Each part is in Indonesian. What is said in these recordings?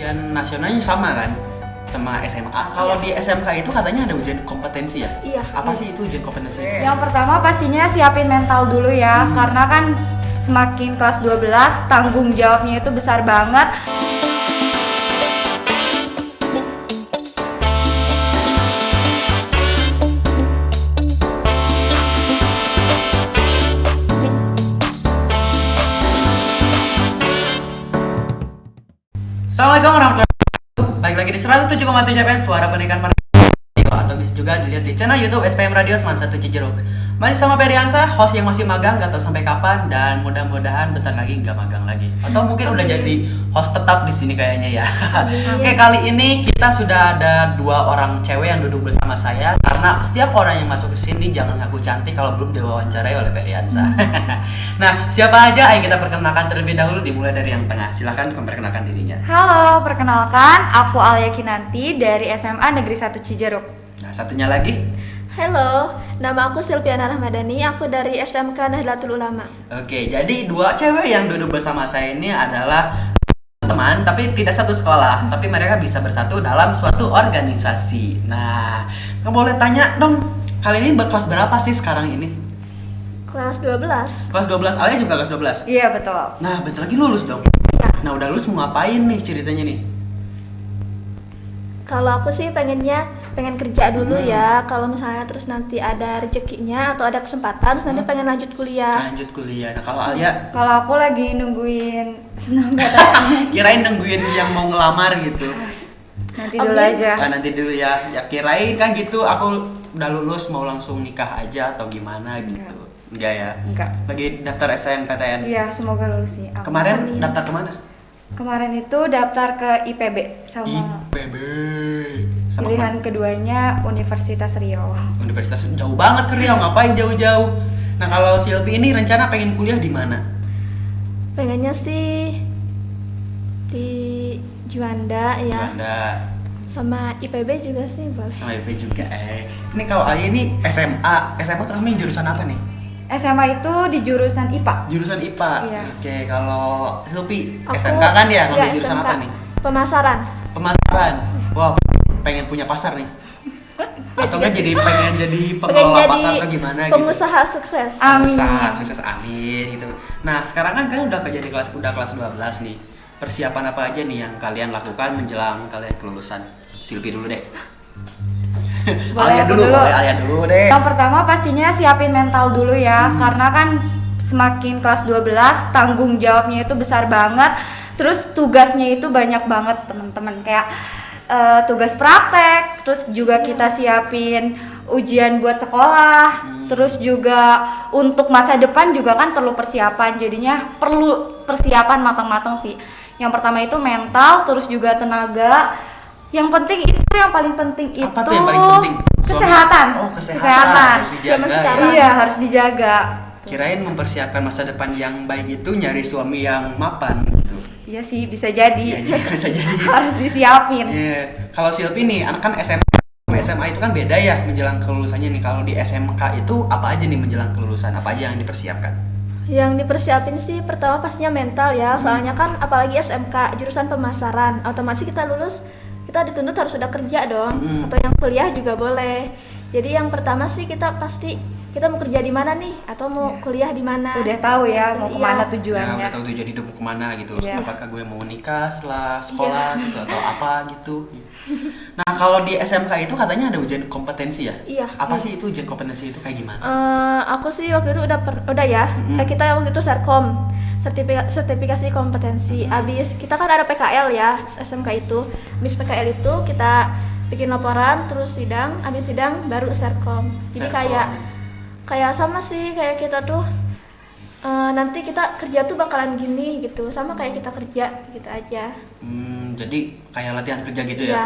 ujian nasionalnya sama kan? Sama SMA. Kalau di SMK itu katanya ada ujian kompetensi ya? Iya. Apa sih itu ujian kompetensi? Yang pertama pastinya siapin mental dulu ya, karena kan semakin kelas 12 tanggung jawabnya itu besar banget. Assalamualaikum warahmatullahi wabarakatuh. Baik lagi di 107,7 FM Suara Pendidikan Merdeka, atau bisa juga dilihat di channel YouTube SPM Radio Seman 1 Cijeruk. Masih sama Periansa, host yang masih magang, gak tahu sampai kapan, dan mudah-mudahan bentar lagi gak magang lagi. Atau mungkin udah jadi host tetap di sini kayaknya ya. Oke, kali ini kita sudah ada 2 orang cewek yang duduk bersama saya, karena setiap orang yang masuk ke sini jangan ngaku cantik kalau belum diwawancarai oleh Periansa. Nah, siapa aja? Ayo kita perkenalkan terlebih dahulu, dimulai dari yang tengah. Silakan memperkenalkan dirinya. Halo, perkenalkan aku Alia Kinanti dari SMA Negeri 1 Cijeruk. Nah, satunya lagi. Halo, nama aku Silviana Rahmadani, aku dari SMK Nahdlatul Ulama. Oke, jadi 2 cewek yang duduk bersama saya ini adalah teman, tapi tidak satu sekolah, tapi mereka bisa bersatu dalam suatu organisasi. Nah, kamu boleh tanya dong, kali ini kelas berapa sih sekarang ini? Kelas 12. Kelas 12, Alia juga kelas 12? Iya betul. Nah, bentar lagi lulus dong? Ya, Nah, udah lulus mau ngapain nih ceritanya nih? kalau aku sih pengen kerja dulu ya. Kalau misalnya terus nanti ada rezekinya atau ada kesempatan, terus nanti pengen lanjut kuliah. Lanjut kuliah. Nah, kalau Alia, Kalau aku lagi nungguin SNMPTN. kirain nungguin yang mau ngelamar gitu. Nanti dulu aja. Nah, nanti dulu ya. Ya kirain kan gitu, aku udah lulus mau langsung nikah aja atau gimana gitu. Enggak ya? Enggak. Lagi daftar SNMPTN. Iya, semoga lulus sih. Amin. Kemarin daftar kemana? Kemarin itu daftar ke IPB sama IPB. Sama pilihan keduanya Universitas Riau. Universitas jauh banget ke Riau, ngapain jauh-jauh? Nah, kalau Silvi ini rencana pengen kuliah di mana? Pengennya sih di Juanda ya, Juanda. sama IPB juga sih boleh. Sama IPB juga. Ini kalau Alia ini SMA kami jurusan apa nih? SMA itu di jurusan IPA. Jurusan IPA. Iya. Oke, kalau Silvi Aku- SMK kan ya, ngambil iya, jurusan SMK. apa nih? Pemasaran. Pemasaran. Wah, pengen punya pasar nih. Atau enggak jadi pengen jadi Pengen pengelola jadi pasar atau gimana gitu? pengusaha sukses. Amin. Pengusaha sukses, amin gitu. Nah, sekarang kan kalian udah jadi kelas 12 nih. Persiapan apa aja nih yang kalian lakukan menjelang kalian kelulusan? Silvi dulu deh. Boleh Alia aku dulu, dulu? boleh Alia dulu deh. Yang pertama pastinya siapin mental dulu ya, karena kan semakin kelas 12 tanggung jawabnya itu besar banget. Terus tugasnya itu banyak banget teman-teman, kayak tugas praktek, terus juga kita siapin ujian buat sekolah, terus juga untuk masa depan juga kan perlu persiapan, jadinya perlu persiapan matang-matang sih. Yang pertama itu mental, terus juga tenaga. Yang penting itu yang paling penting itu Apa tuh yang paling penting? kesehatan. Oh, kesehatan. Harus dijaga Zaman ya. sekarang. Iya, harus dijaga. Kirain mempersiapkan masa depan yang baik itu nyari suami yang mapan gitu. Iya sih, bisa jadi. Iya, bisa jadi. Harus disiapin. Iya. Kalau Silvi nih, anak kan SMA itu kan beda ya menjelang kelulusannya nih. Kalau di SMK itu apa aja nih menjelang kelulusan? Apa aja yang dipersiapkan? Yang dipersiapin sih pertama pastinya mental ya, soalnya kan apalagi SMK jurusan pemasaran, otomatis kita lulus kita dituntut harus sudah kerja dong, atau yang kuliah juga boleh. Jadi yang pertama sih kita kita mau kerja di mana nih, atau mau kuliah di mana. Udah tahu ya mau Iya. kemana Ya, tujuannya. udah tahu tujuan hidup mau kemana gitu. Iya. Apakah gue mau nikah setelah sekolah gitu atau apa gitu. Nah, kalau di SMK itu katanya ada ujian kompetensi ya? Iya. Apa sih itu ujian kompetensi itu kayak gimana? Aku sih waktu itu udah ya. Kita waktu itu Serkom, sertifikasi kompetensi. Abis kita kan ada PKL ya SMK itu. Abis PKL itu kita bikin laporan, terus sidang. Abis sidang baru Serkom. Jadi Serkom. kayak sama sih kayak kita tuh nanti kita kerja tuh bakalan gini gitu, sama kayak kita kerja gitu aja. Jadi kayak latihan kerja gitu Iya. ya?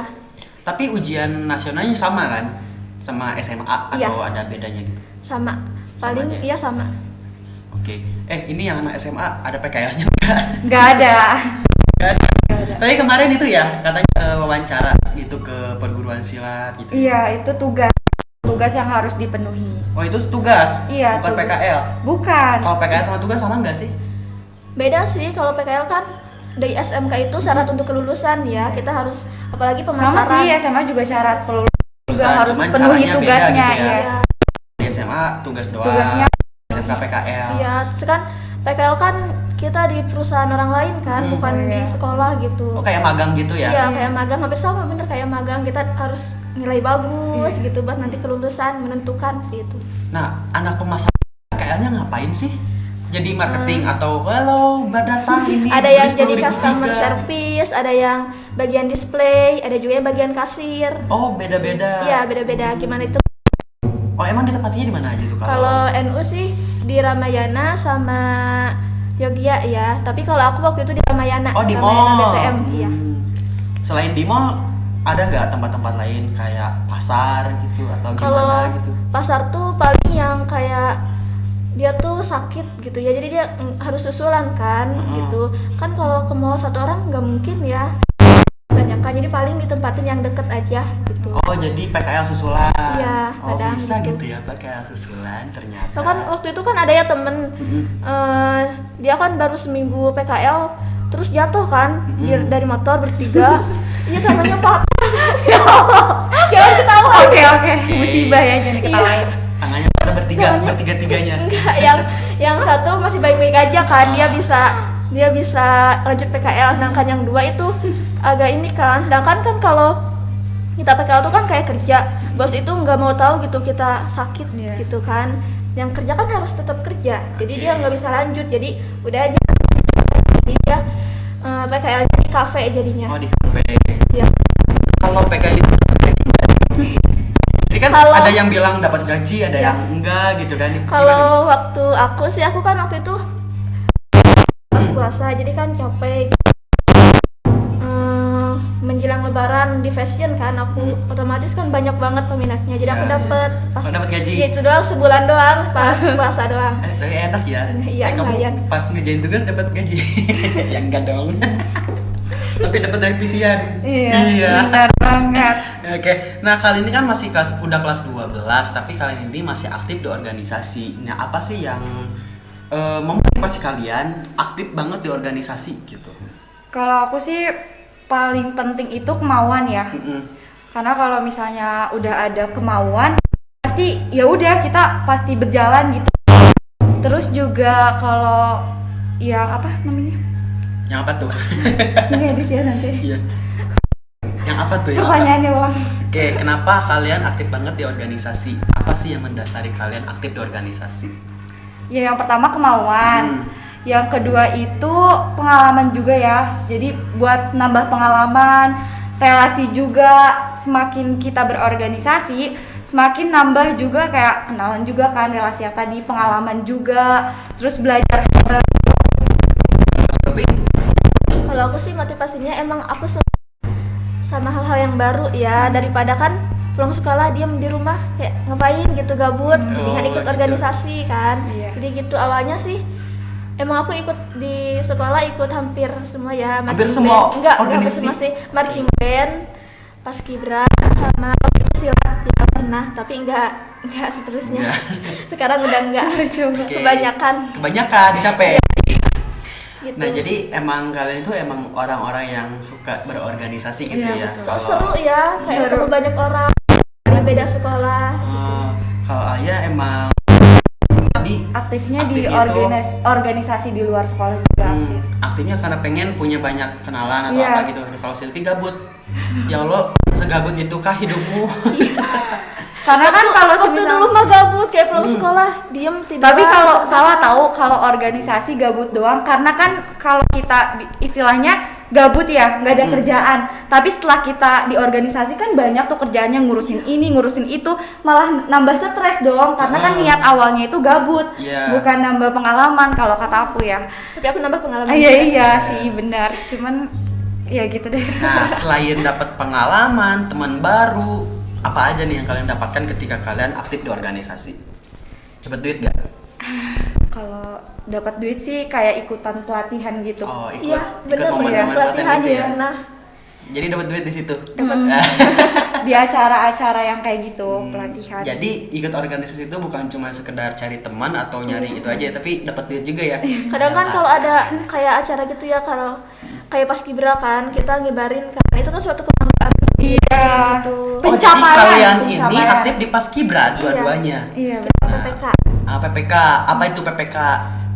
Tapi ujian nasionalnya sama kan? Sama SMA atau Iya. ada bedanya gitu? Sama paling aja ya? iya sama. Oke. Ini yang anak SMA ada PKL-nya enggak? Nggak ada. Tadi kemarin itu ya katanya wawancara gitu ke perguruan silat gitu. Iya, itu tugas yang harus dipenuhi. Oh, itu tugas? Iya, Bukan tugas. PKL? Bukan. Kalau PKL sama tugas sama nggak sih? Beda sih, kalau PKL kan dari SMK itu syarat untuk kelulusan ya. Kita harus apalagi pemasaran. Sama sih SMA juga syarat juga harus cuman penuhi caranya beda tugasnya gitu ya. ya. Di SMA tugas doang. Tugasnya SMK PKL. Iya, sekarang PKL kan kita di perusahaan orang lain kan, bukan di sekolah gitu. Oh, kayak magang gitu ya? Iya, kayak magang, hampir sama bener kayak magang. Kita harus nilai bagus gitu buat nanti kelulusan, menentukan sih itu. Nah, anak pemasaran PKL-nya ngapain sih? Jadi marketing atau halo, datang ini Ada beli yang jadi 10.000 customer tiga. service, ada yang bagian display, ada juga yang bagian kasir. Oh, beda-beda. Iya, beda-beda. Gimana itu? Oh, emang ditempatinya di mana aja tuh Kalau NU sih di Ramayana sama Yogya ya. Tapi kalau aku waktu itu di Ramayana. Oh, di Ramayana mall. BTM, iya. Selain di mall, ada nggak tempat-tempat lain kayak pasar gitu atau Kalau gimana gitu? pasar tuh paling yang kayak dia tuh sakit gitu ya, jadi dia harus susulan kan gitu kan. Kalau ke mall satu orang nggak mungkin ya, banyak kan, jadi paling ditempatin yang deket aja gitu. Oh, jadi PKL susulan. Iya, Oh, kadang bisa gitu. gitu ya PKL susulan ternyata. Nah, kan waktu itu kan ada ya temen dia kan baru seminggu PKL terus jatuh kan dari motor bertiga. Iya, tangannya patah. Ya Allah, jangan ketawa. Oke. Musibah ya, jangan ketawain. Tangannya patah bertiga-tiganya. Enggak, yang satu masih baik-baik aja kan, dia bisa lanjut PKL, sedangkan yang dua itu agak ini kan. Sedangkan kan kalau kita PKL tuh kan kayak kerja, bos itu nggak mau tahu gitu kita sakit gitu kan. Yang kerja kan harus tetap kerja, jadi dia nggak bisa lanjut, jadi udah aja. Jadi dia PKL di kafe jadinya. Oh, di kafe. Ya. Kalau PKL itu jadi kan Kalau- ada yang bilang dapat gaji, ada Ya. yang enggak gitu kan. Kalau waktu aku kan waktu itu pas puasa, jadi kan capek. Menjelang lebaran di fashion kan, aku otomatis kan banyak banget peminatnya, jadi aku Ya, dapet ya. pas Oh, dapet gaji? ya itu doang, sebulan doang pas puasa doang. Tapi enak ya. Iya, Kamu lumayan. pas ngerjain tugas dapat gaji. Ya enggak dong. Tapi dapat revisian. Iya. Benar banget. Oke. Nah, kali ini kan masih udah kelas 12, tapi kali ini masih aktif di organisasi. Nah, apa sih yang memotivasi kalian aktif banget di organisasi gitu? Kalau aku sih paling penting itu kemauan ya. Karena kalau misalnya udah ada kemauan, pasti ya udah kita pasti berjalan gitu. Terus juga kalau yang apa namanya? Yang apa tuh? Ini edit ya nanti. Iya. Yang apa tuh? Yang apa? Pertanyaannya ulang. Oke, kenapa kalian aktif banget di organisasi? Apa sih yang mendasari kalian aktif di organisasi? Ya yang pertama kemauan. Yang kedua itu pengalaman juga ya. Jadi buat nambah pengalaman, relasi juga. Semakin kita berorganisasi, semakin nambah juga kayak kenalan juga kan, relasi yang tadi, pengalaman juga. Terus belajar. Tapi Kalau aku sih motivasinya emang aku suka sama hal-hal yang baru ya, daripada kan pulang sekolah diam di rumah kayak ngapain gitu, gabut, mendingan ikut gitu. organisasi kan. Iya. Jadi gitu awalnya sih. Emang aku ikut di sekolah, ikut hampir semua ya. Hampir marching semua band. Enggak hampir organisasi? semua sih. Marching band, paskibra, sama waktu itu silat ya pernah, tapi enggak seterusnya. Enggak. Sekarang udah enggak. Oke. Kebanyakan capek. gitu. Nah, jadi emang kalian itu emang orang-orang yang suka berorganisasi gitu ya. Iya, So, seru ya, kayak Seru. ketemu banyak orang dari beda sekolah. Kalau Ayah emang tadi Aktifnya di Aktifnya tuh- organisasi di luar sekolah juga aktif. aktifnya karena pengen punya banyak kenalan atau Iya. apa gitu. Kalau Silvi gabut. Ya Allah, segabut itukah hidupmu? Karena kan kalau waktu semisal dulu mah gabut kayak pulang sekolah, diem tidur. tapi kalau salah tahu kalau organisasi gabut doang, karena kan kalau kita istilahnya gabut ya, nggak ada kerjaan. Tapi setelah kita di organisasi kan banyak tuh kerjaannya, ngurusin ini, ngurusin itu, malah nambah stres dong. Karena kan niat awalnya itu gabut, Iya. bukan nambah pengalaman kalau kata aku ya. tapi aku nambah pengalaman. Iya sih benar, cuman ya gitu deh. Nah, selain dapat pengalaman, teman baru, apa aja nih yang kalian dapatkan ketika kalian aktif di organisasi? Dapat duit gak? Kalau dapat duit sih kayak ikutan pelatihan gitu. Oh, ikut, Iya, bener momen-momen pelatihan gitu ya. Nah, Jadi dapat duit di situ. Di acara-acara yang kayak gitu, pelatihan. Jadi ikut organisasi itu bukan cuma sekedar cari teman atau nyari itu aja, tapi dapat duit juga ya. kadang kan kalau ada kayak acara gitu ya, kalau kayak paskibra kan kita ngibarin kan itu kan suatu kebanggaan Iya. gitu. Oh, jadi Pencapaian, kalian ini pencapaian. aktif di Paskibra dua-duanya. Iya, PPK PPK, apa itu PPK?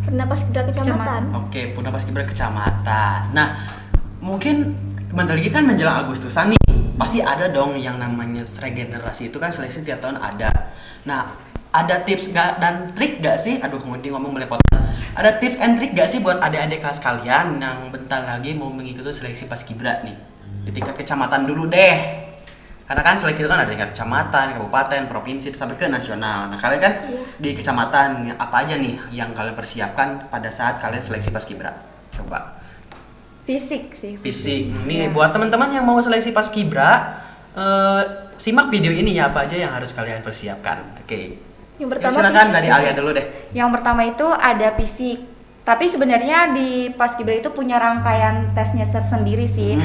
pernah paskibra kecamatan. Oke, Purna Paskibra kecamatan. Nah, mungkin bentar lagi kan menjelang Agustusan nih, pasti ada dong yang namanya regenerasi itu kan seleksi tiap tahun ada. Nah, ada tips dan trik gak sih? Aduh, kemudian ngomong belepotan. Ada tips and trik gak sih buat adik-adik kelas kalian yang bentar lagi mau mengikuti seleksi Paskibra nih? Di tingkat kecamatan dulu deh. Karena kan seleksi itu kan ada tingkat kecamatan, kabupaten, provinsi, sampai ke nasional. Nah, kalian kan di kecamatan apa aja nih yang kalian persiapkan pada saat kalian seleksi Paskibra? Coba. Fisik sih. Fisik. Nih buat teman-teman yang mau seleksi Paskibra, simak video ini ya apa aja yang harus kalian persiapkan. Oke. Yang Ya, pertama silakan fisik. dari Alia dulu deh. Yang pertama itu ada fisik. Tapi sebenarnya di Paskibra itu punya rangkaian tesnya tersendiri sih.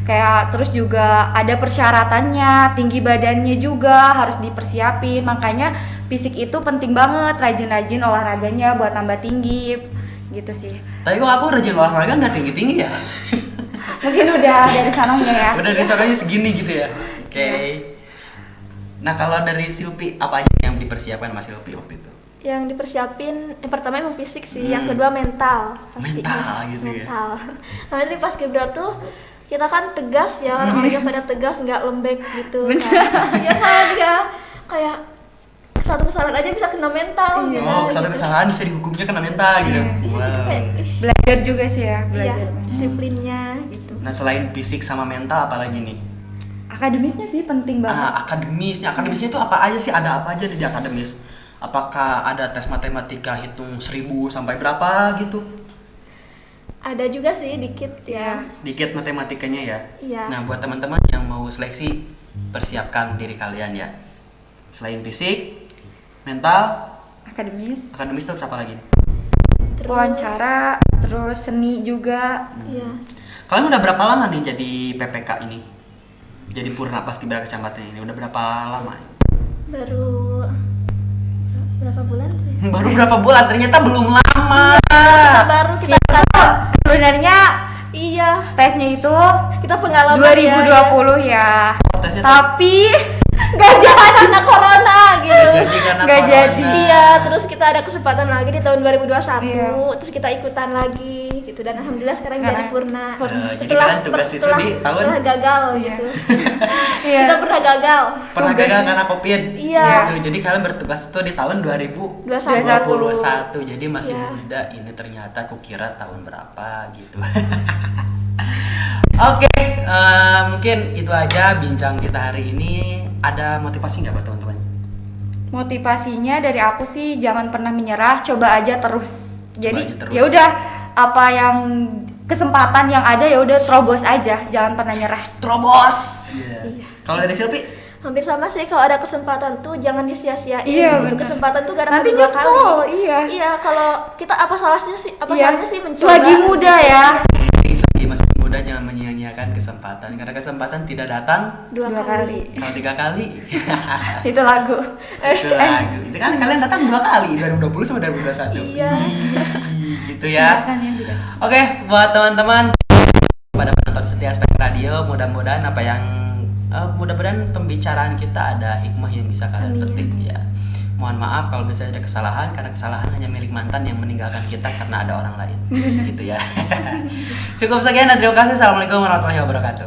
Kayak terus juga ada persyaratannya, tinggi badannya juga harus dipersiapin. Makanya fisik itu penting banget, rajin-rajin olahraganya buat tambah tinggi gitu sih. Tapi kok aku rajin olahraga nggak tinggi-tinggi ya? Mungkin udah dari sananya ya. Udah dari sononya segini gitu ya. Oke. Nah, kalau dari Silpi apa aja yang dipersiapkan Mas Silpi waktu itu? Yang dipersiapin yang pertama emang fisik sih, yang kedua mental Mental gitu ya. mental. Soalnya di paskibra tuh kita kan tegas ya, orangnya pada tegas nggak lembek gitu kan. Ya kan ya kayak satu kesalahan aja bisa kena mental gitu. Oh, satu kesalahan bisa dihukumnya kena mental gitu. Iya, jadi kayak Belajar juga sih ya, iya, belajar. disiplinnya gitu. Nah, selain fisik sama mental apa lagi nih? Akademisnya sih penting banget. Akademisnya itu apa aja sih? Ada apa aja di akademis? Apakah ada tes matematika hitung 1000 sampai berapa gitu? Ada juga sih dikit ya. Dikit matematikanya ya. Iya. Nah, buat teman-teman yang mau seleksi, persiapkan diri kalian ya. Selain fisik, mental, akademis terus apa lagi? Terus, Wawancara, terus seni juga. Iya. Kalian udah berapa lama nih jadi PPK ini? Jadi Purna Paskibra Kecamatan ini udah berapa lama? Baru berapa bulan sih? Baru berapa bulan? Ternyata belum lama. Baru kita Sebenarnya iya, tesnya itu kita pengalaman 2020 ya. Oh, tesnya tuh Tapi nggak jadi karena corona gitu. jadi karena Nggak corona. jadi. Iya, terus kita ada kesempatan lagi di tahun 2021, Iya. terus kita ikutan lagi gitu dan alhamdulillah sekarang Sekarang jadi purna. jadi kalian tugas itu di tahun- setelah gagal Iya. gitu. Iya. Kita pernah gagal. Pernah gagal karena Covid. Iya. Gitu. Jadi kalian bertugas itu di tahun 2021. 21. Jadi masih Iya. muda. Ini ternyata kukira tahun berapa gitu. Oke, mungkin itu aja bincang kita hari ini. Ada motivasi nggak buat teman-teman? Motivasinya dari aku sih jangan pernah menyerah, coba aja terus. Jadi aja terus. ya udah apa yang kesempatan yang ada ya udah terobos aja, jangan pernah nyerah. Terobos. Iya. Kalau dari Silpi? Hampir sama sih, kalau ada kesempatan tuh jangan disia-siain. Iya, gitu. benar. Kesempatan tuh gak Nanti datang 2 nyesel, kali. iya. Iya, kalau kita apa salahnya sih? Apa Iya, salahnya sih mencoba? selagi muda ya. Selagi masih muda jangan menyia-nyiakan kesempatan. Karena kesempatan tidak datang 2 2 kali. kalau 3 kali. Itu lagu. Itu lagu. Itu kan kalian datang 2 kali 2020 sama 2021. Iya. Gitu ya. Kesempatannya juga. Oke, buat teman-teman pada penonton setia Aspek Radio, mudah-mudahan apa yang mudah-mudahan pembicaraan kita ada hikmah yang bisa kalian Amin. petik ya. Mohon maaf kalau misalnya ada kesalahan, karena kesalahan hanya milik mantan yang meninggalkan kita karena ada orang lain. Gitu ya. Cukup sekian dan terima kasih. Assalamualaikum warahmatullahi wabarakatuh.